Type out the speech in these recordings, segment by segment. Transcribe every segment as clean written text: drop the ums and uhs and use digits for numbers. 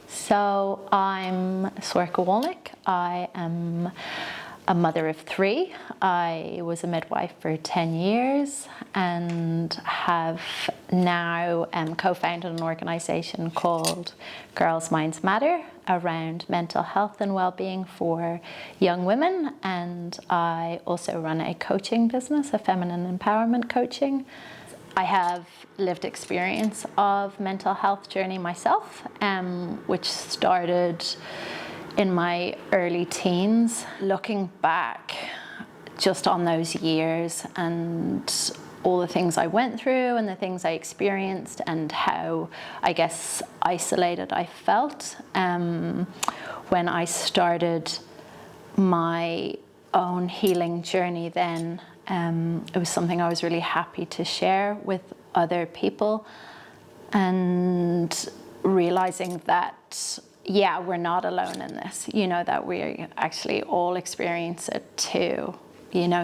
So I'm Sorcha Wolnik. I am a mother of 3. I was a midwife for 10 years and have now co-founded an organisation called Girls' Minds Matter around mental health and well-being for young women. And I also run a coaching business, a feminine empowerment coaching. I have lived experience of mental health journey myself, which started in my early teens. Looking back just on those years and all the things I went through and the things I experienced and how, I guess, isolated I felt when I started my own healing journey then. It was something I was really happy to share with other people, and realizing that, yeah, we're not alone in this, that we actually all experience it to,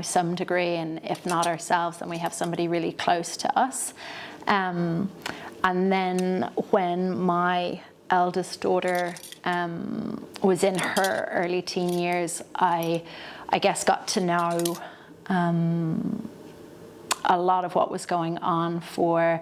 some degree, and if not ourselves, then we have somebody really close to us. And then when my eldest daughter was in her early teen years, I guess got to know a lot of what was going on for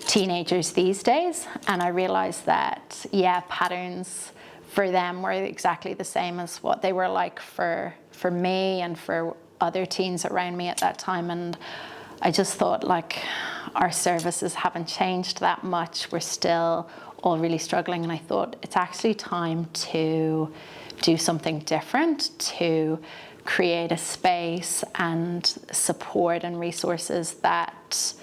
teenagers these days, and I realized that, patterns for them were exactly the same as what they were like for me and for other teens around me at that time. And I just thought, our services haven't changed that much. We're still all really struggling, and I thought it's actually time to do something different, to create a space and support and resources that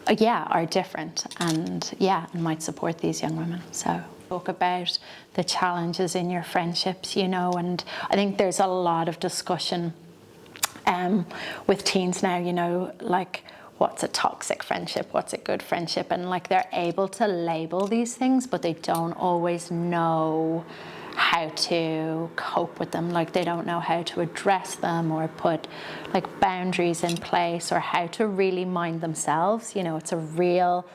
are different and might support these young women. So talk about the challenges in your friendships, and I think there's a lot of discussion with teens now, what's a toxic friendship, what's a good friendship, and they're able to label these things, but they don't always know how to cope with them. They don't know how to address them or put boundaries in place, or how to really mind themselves. It's a real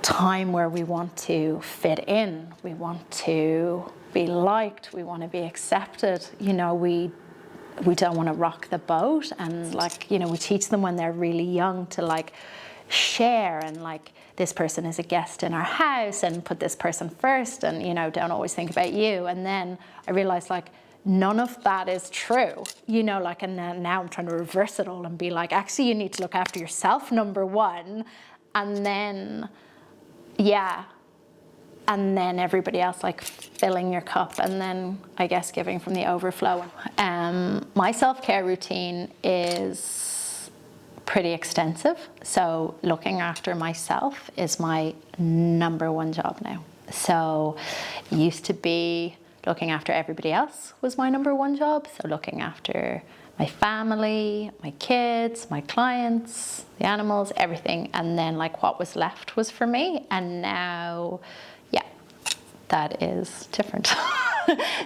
time where we want to fit in, we want to be liked, we want to be accepted. We don't want to rock the boat, and we teach them when they're really young to share, and this person is a guest in our house, and put this person first, and don't always think about you. And then I realized none of that is true, and now I'm trying to reverse it all and be actually you need to look after yourself, number one, and then and then everybody else filling your cup, and then I guess giving from the overflow. My self-care routine is pretty extensive. So looking after myself is my number one job now. So it used to be looking after everybody else was my number one job. So looking after my family, my kids, my clients, the animals, everything. And then what was left was for me. And now, that is different.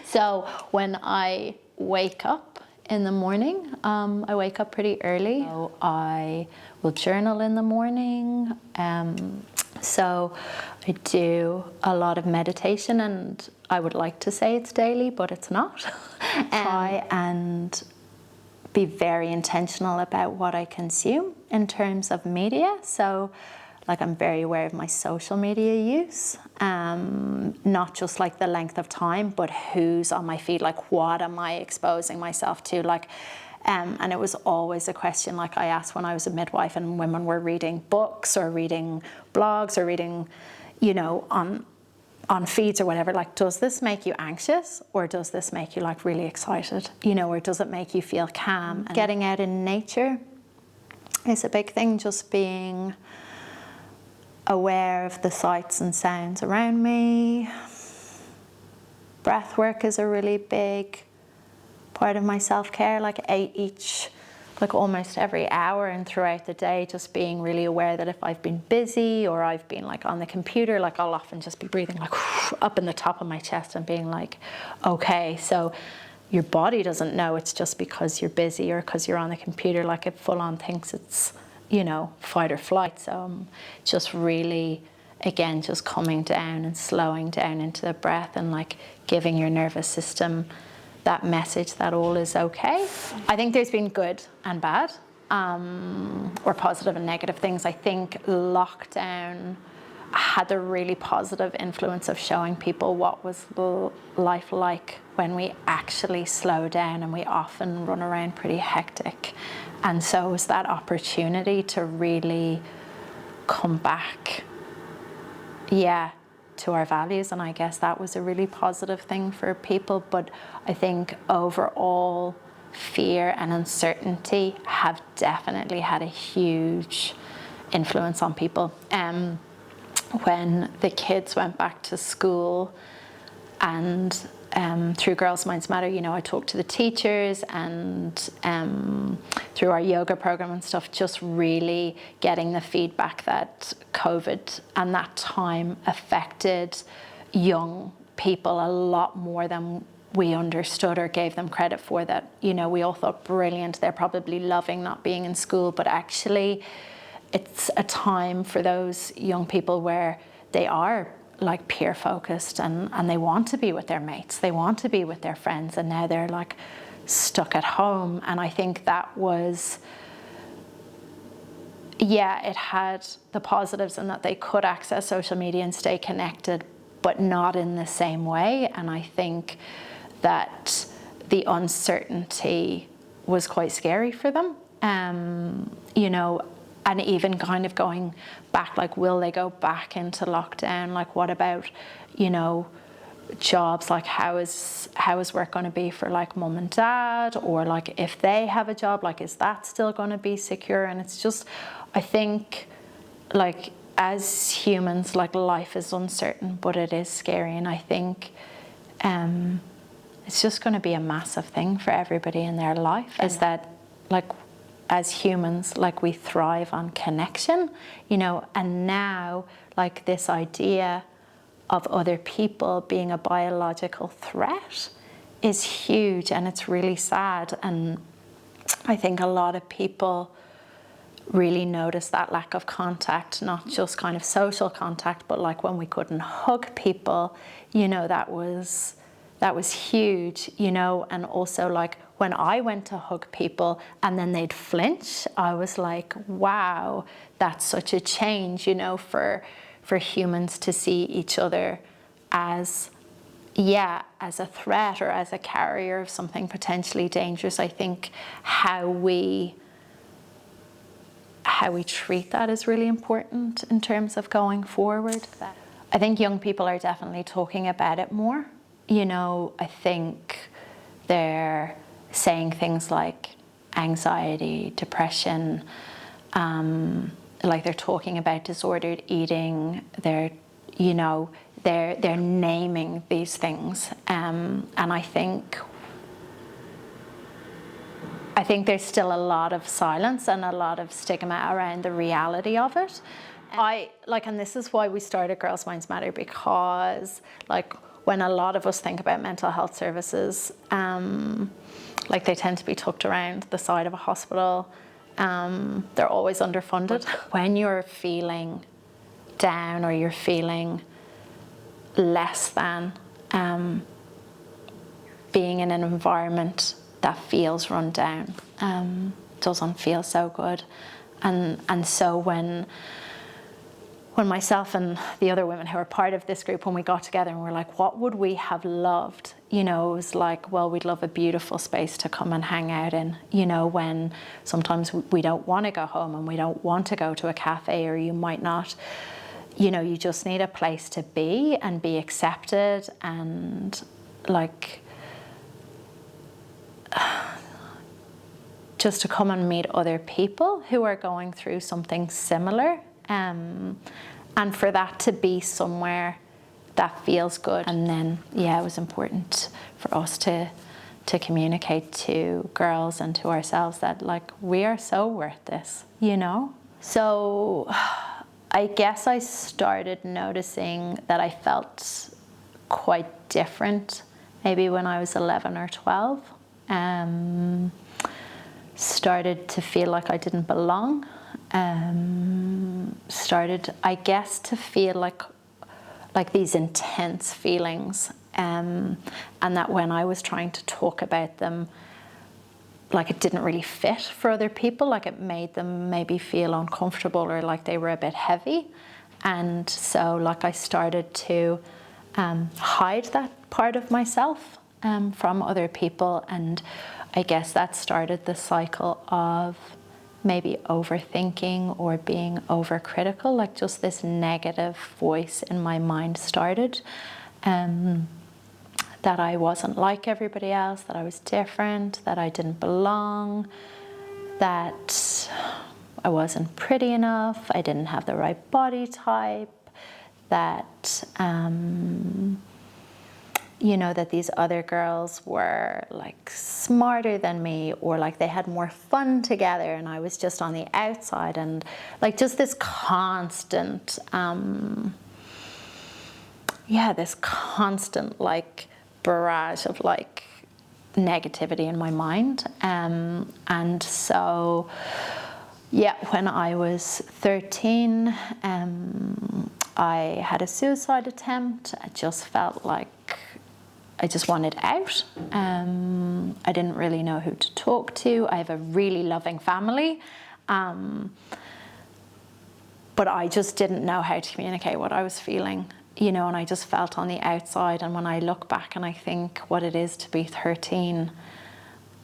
So when I wake up in the morning, I wake up pretty early. So I will journal in the morning. So I do a lot of meditation, and I would like to say it's daily, but it's not. Try and be very intentional about what I consume in terms of media. So I'm very aware of my social media use, not just the length of time, but who's on my feed, what am I exposing myself to, and it was always a question I asked when I was a midwife and women were reading books or reading blogs or reading, on feeds or whatever, does this make you anxious, or does this make you really excited, or does it make you feel calm? And getting out in nature is a big thing, just being aware of the sights and sounds around me. Breath work is a really big part of my self-care, almost every hour and throughout the day, just being really aware that if I've been busy or I've been on the computer, I'll often just be breathing up in the top of my chest and being okay. So your body doesn't know it's just because you're busy or because you're on the computer, it full on thinks it's fight or flight. So I'm just really again, just coming down and slowing down into the breath and like giving your nervous system that message that all is okay. I think there's been good and bad, or positive and negative things. I think lockdown had the really positive influence of showing people what was life like when we actually slow down, and we often run around pretty hectic. And so it was that opportunity to really come back, to our values, and I guess that was a really positive thing for people. But I think overall, fear and uncertainty have definitely had a huge influence on people. When the kids went back to school, and through Girls Minds Matter, I talked to the teachers, and through our yoga program and stuff, just really getting the feedback that COVID and that time affected young people a lot more than we understood or gave them credit for. That, we all thought, brilliant, they're probably loving not being in school, but actually it's a time for those young people where they are like peer focused, and they want to be with their mates, they want to be with their friends, and now they're like stuck at home. And I think that was, it had the positives in that they could access social media and stay connected, but not in the same way. And I think that the uncertainty was quite scary for them, and even kind of going back, like, will they go back into lockdown? Like, what about, jobs? Like, how is work going to be for like mum and dad? Or like, if they have a job, like, is that still going to be secure? And it's just, I think, like, as humans, like, life is uncertain, but it is scary. And I think it's just going to be a massive thing for everybody in their life, is that, like, as humans, like, we thrive on connection, and now, like, this idea of other people being a biological threat is huge, and it's really sad. And I think a lot of people really noticed that lack of contact, not just kind of social contact, but like when we couldn't hug people, that was huge, and also like when I went to hug people and then they'd flinch, I was like, wow, that's such a change, for humans to see each other as a threat or as a carrier of something potentially dangerous. I think how we treat that is really important in terms of going forward. I think young people are definitely talking about it more. I think they're saying things like anxiety, depression, like they're talking about disordered eating. They're naming these things, and I think there's still a lot of silence and a lot of stigma around the reality of it. And this is why we started Girls Minds Matter, because like when a lot of us think about mental health services, like they tend to be tucked around the side of a hospital. They're always underfunded. When you're feeling down or you're feeling less than, being in an environment that feels run down doesn't feel so good. And so when myself and the other women who are part of this group, when we got together and we're like, what would we have loved? It was like, well, we'd love a beautiful space to come and hang out in, when sometimes we don't want to go home and we don't want to go to a cafe, or you might not, you just need a place to be and be accepted, and like, just to come and meet other people who are going through something similar. And for that to be somewhere that feels good. And then, it was important for us to communicate to girls and to ourselves that, like, we are so worth this, So I guess I started noticing that I felt quite different maybe when I was 11 or 12. Started to feel like I didn't belong. started, I guess, to feel like these intense feelings, and that when I was trying to talk about them, like it didn't really fit for other people, like it made them maybe feel uncomfortable or like they were a bit heavy. And so like I started to hide that part of myself from other people, and I guess that started the cycle of maybe overthinking or being overcritical, like just this negative voice in my mind started, that I wasn't like everybody else, that I was different, that I didn't belong, that I wasn't pretty enough, I didn't have the right body type, that you know, that these other girls were like smarter than me, or like they had more fun together and I was just on the outside, and like just this constant this constant like barrage of like negativity in my mind. And so when I was 13, I had a suicide attempt. I just felt like I just wanted out. I didn't really know who to talk to. I have a really loving family, but I just didn't know how to communicate what I was feeling, you know, and I just felt on the outside. And when I look back and I think what it is to be 13,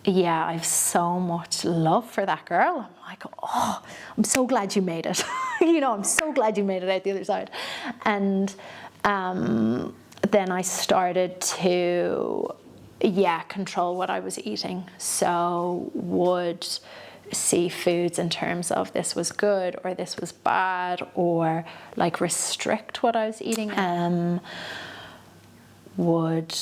I have so much love for that girl. I'm like, oh, I'm so glad you made it. You know, I'm so glad you made it out the other side. And then I started to, control what I was eating. So would see foods in terms of this was good or this was bad, or like restrict what I was eating. Would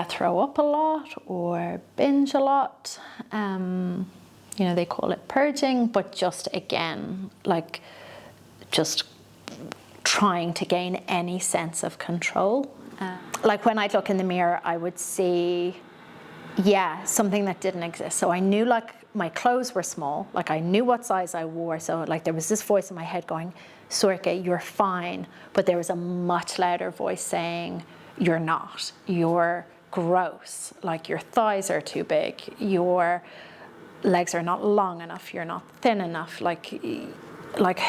throw up a lot or binge a lot. You know, they call it purging, but just again, like just trying to gain any sense of control. Like when I'd look in the mirror, I would see, something that didn't exist. So I knew like my clothes were small, like I knew what size I wore. So like there was this voice in my head going, Sorcha, you're fine. But there was a much louder voice saying, you're not, you're gross. Like your thighs are too big, your legs are not long enough, you're not thin enough. Like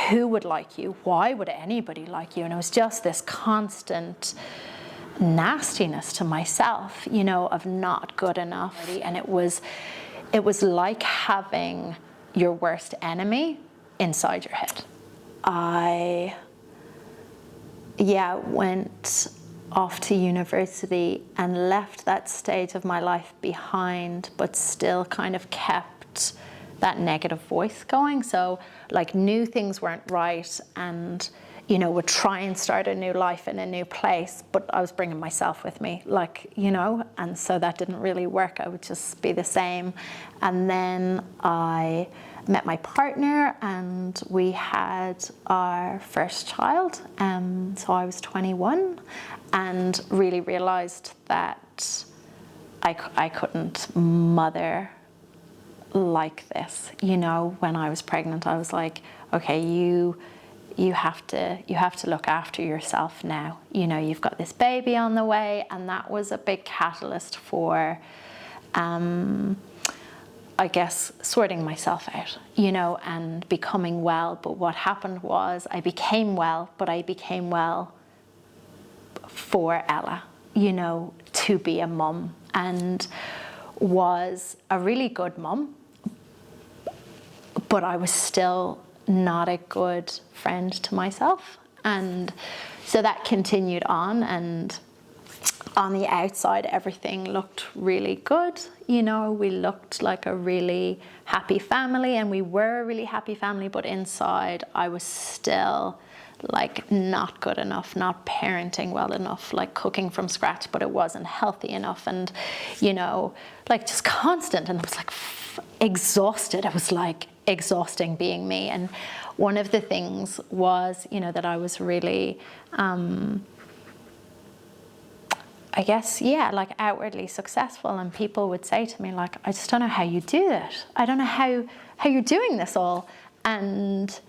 who would like you? Why would anybody like you? And it was just this constant nastiness to myself, you know, of not good enough. And it was like having your worst enemy inside your head. I went off to university and left that stage of my life behind, but still kind of kept that negative voice going. So like knew things weren't right, and you know, would try and start a new life in a new place, but I was bringing myself with me, like, you know, and so that didn't really work. I would just be the same. And then I met my partner and we had our first child. So I was 21 and really realized that I couldn't mother like this. You know, when I was pregnant, I was like, okay, you have to look after yourself now. You know, you've got this baby on the way. And that was a big catalyst for, I guess, sorting myself out, you know, and becoming well. But what happened was I became well, but I became well for Ella, you know, to be a mum, and was a really good mum, but I was still not a good friend to myself. And so that continued on, and on the outside everything looked really good, you know, we looked like a really happy family, and we were a really happy family, but inside I was still like not good enough, not parenting well enough, like cooking from scratch, but it wasn't healthy enough, and you know, like just constant. And I was like exhausted. It was like exhausting being me. And one of the things was, you know, that I was really I guess, like outwardly successful, and people would say to me like, I just don't know how you do it. I don't know how you're doing this all. And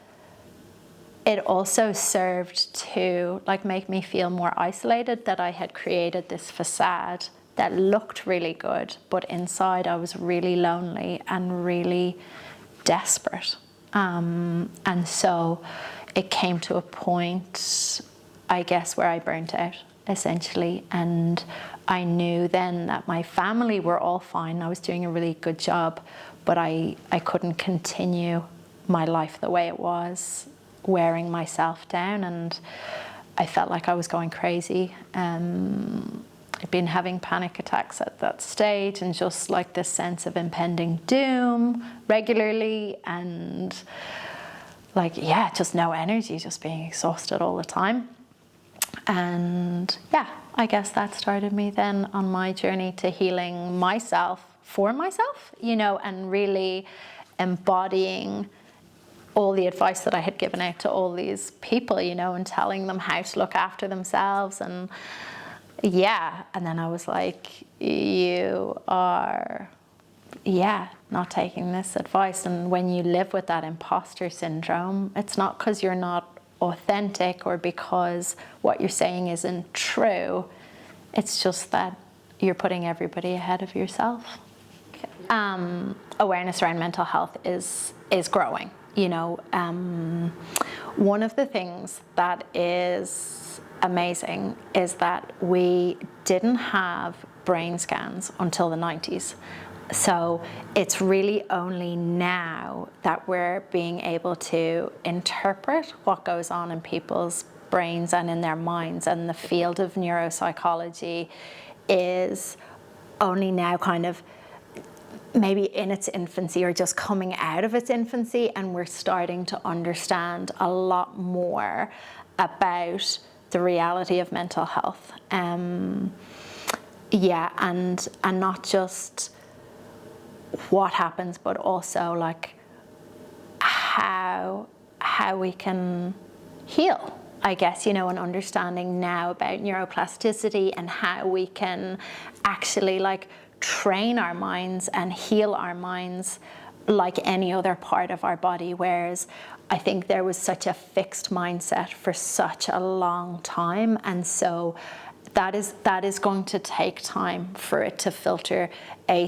it also served to like make me feel more isolated, that I had created this facade that looked really good, but inside I was really lonely and really desperate. And so it came to a point, I guess, where I burnt out, essentially. And I knew then that my family were all fine. I was doing a really good job, but I couldn't continue my life the way it was, wearing myself down, and I felt like I was going crazy. I'd been having panic attacks at that stage, and just like this sense of impending doom regularly, and like, yeah, just no energy, just being exhausted all the time. And yeah, I guess that started me then on my journey to healing myself for myself, you know, and really embodying all the advice that I had given out to all these people, you know, and telling them how to look after themselves. And yeah, and then I was like, you are, yeah, not taking this advice. And when you live with that imposter syndrome, it's not because you're not authentic or because what you're saying isn't true. It's just that you're putting everybody ahead of yourself. Awareness around mental health is growing. You know, one of the things that is amazing is that we didn't have brain scans until the 90s. So it's really only now that we're being able to interpret what goes on in people's brains and in their minds, and the field of neuropsychology is only now kind of maybe in its infancy or just coming out of its infancy, and we're starting to understand a lot more about the reality of mental health. Yeah, and not just what happens, but also like how we can heal, I guess, you know, and understanding now about neuroplasticity and how we can actually like train our minds and heal our minds like any other part of our body. Whereas I think there was such a fixed mindset for such a long time, and so that is going to take time for it to filter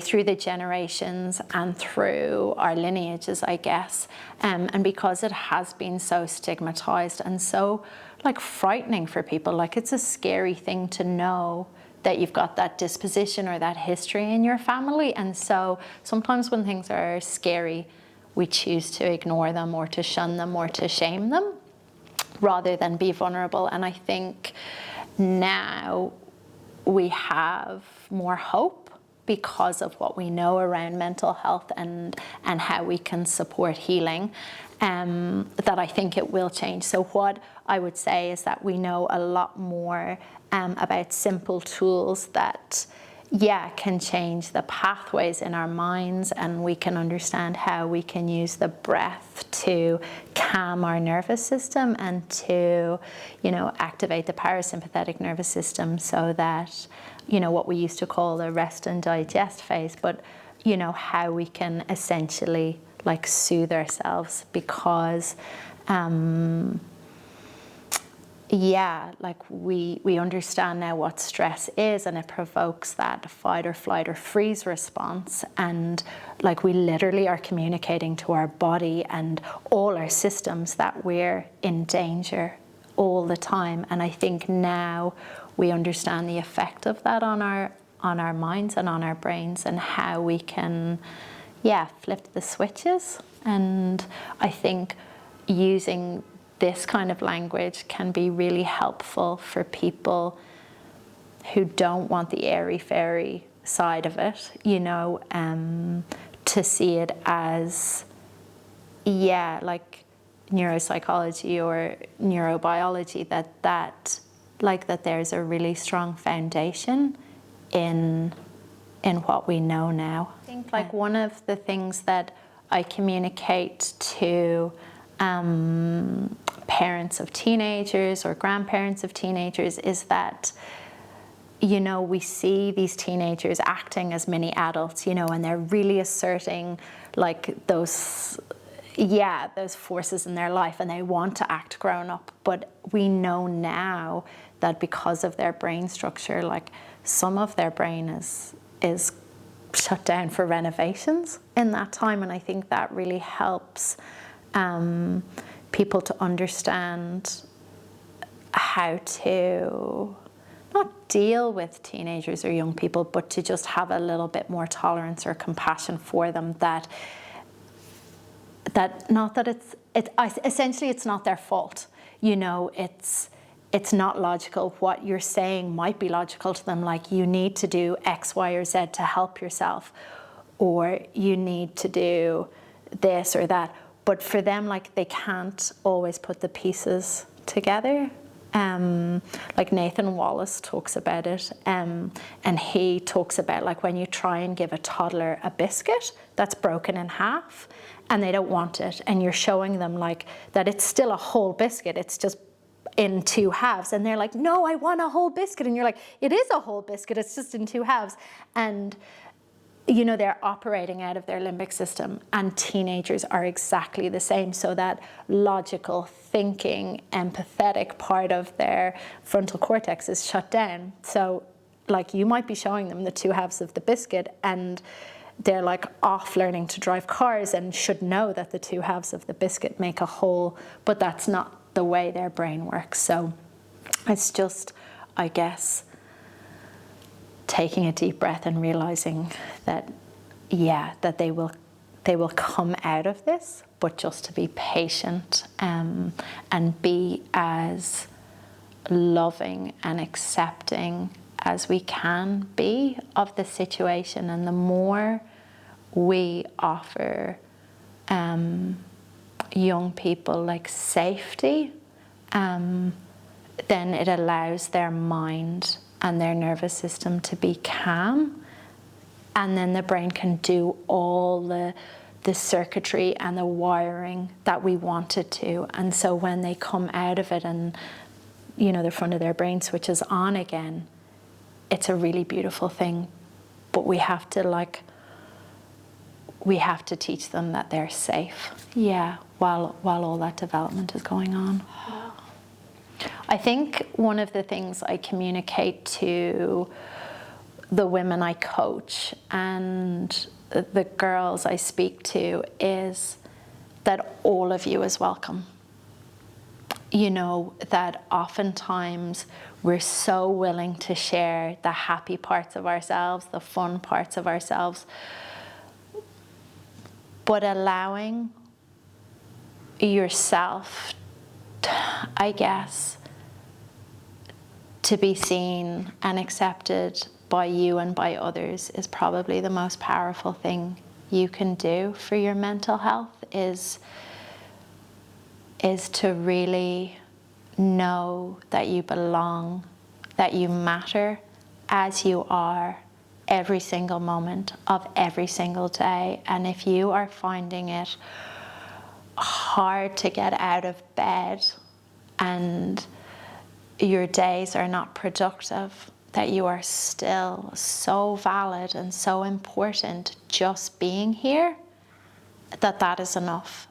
through the generations and through our lineages, I guess. And because it has been so stigmatized and so like frightening for people, like it's a scary thing to know that you've got that disposition or that history in your family. And so sometimes when things are scary, we choose to ignore them or to shun them or to shame them rather than be vulnerable. And I think now we have more hope because of what we know around mental health and how we can support healing, that I think it will change. So what I would say is that we know a lot more about simple tools that, yeah, can change the pathways in our minds, and we can understand how we can use the breath to calm our nervous system and to, you know, activate the parasympathetic nervous system, so that, you know, what we used to call the rest and digest phase, but, you know, how we can essentially like soothe ourselves, because yeah, like we understand now what stress is, and it provokes that fight or flight or freeze response, and like we literally are communicating to our body and all our systems that we're in danger all the time. And I think now we understand the effect of that on our minds and on our brains, and how we can, yeah, flip the switches. And I think using this kind of language can be really helpful for people who don't want the airy-fairy side of it, you know, to see it as, yeah, like neuropsychology or neurobiology, that there's a really strong foundation in what we know now. I think like one of the things that I communicate to parents of teenagers or grandparents of teenagers is that, you know, we see these teenagers acting as mini adults, you know, and they're really asserting like those, yeah, those forces in their life and they want to act grown up. But we know now that because of their brain structure, like some of their brain is shut down for renovations in that time. And I think that really helps people to understand how to not deal with teenagers or young people, but to just have a little bit more tolerance or compassion for them, that not that essentially it's not their fault. You know, it's not logical. What you're saying might be logical to them, like you need to do X, Y, or Z to help yourself, or you need to do this or that. But for them, like they can't always put the pieces together. Like Nathan Wallace talks about it, and he talks about like when you try and give a toddler a biscuit that's broken in half and they don't want it, and you're showing them like that it's still a whole biscuit, it's just in two halves, and they're like, no, I want a whole biscuit, and you're like, it is a whole biscuit, it's just in two halves. And you know, they're operating out of their limbic system, and teenagers are exactly the same. So that logical thinking, empathetic part of their frontal cortex is shut down. So like you might be showing them the two halves of the biscuit and they're like off learning to drive cars and should know that the two halves of the biscuit make a whole, but that's not the way their brain works. So it's just, I guess, taking a deep breath and realizing that, yeah, that they will come out of this, but just to be patient and be as loving and accepting as we can be of the situation. And the more we offer young people like safety, then it allows their mind and their nervous system to be calm, and then the brain can do all the circuitry and the wiring that we want it to. And so when they come out of it and, you know, the front of their brain switches on again, it's a really beautiful thing. But we have to teach them that they're safe, yeah, while all that development is going on. I think one of the things I communicate to the women I coach and the girls I speak to is that all of you is welcome. You know, that oftentimes we're so willing to share the happy parts of ourselves, the fun parts of ourselves, but allowing yourself, I guess, to be seen and accepted by you and by others is probably the most powerful thing you can do for your mental health, is to really know that you belong, that you matter as you are every single moment of every single day. And if you are finding it hard to get out of bed and your days are not productive, that you are still so valid and so important just being here, that is enough.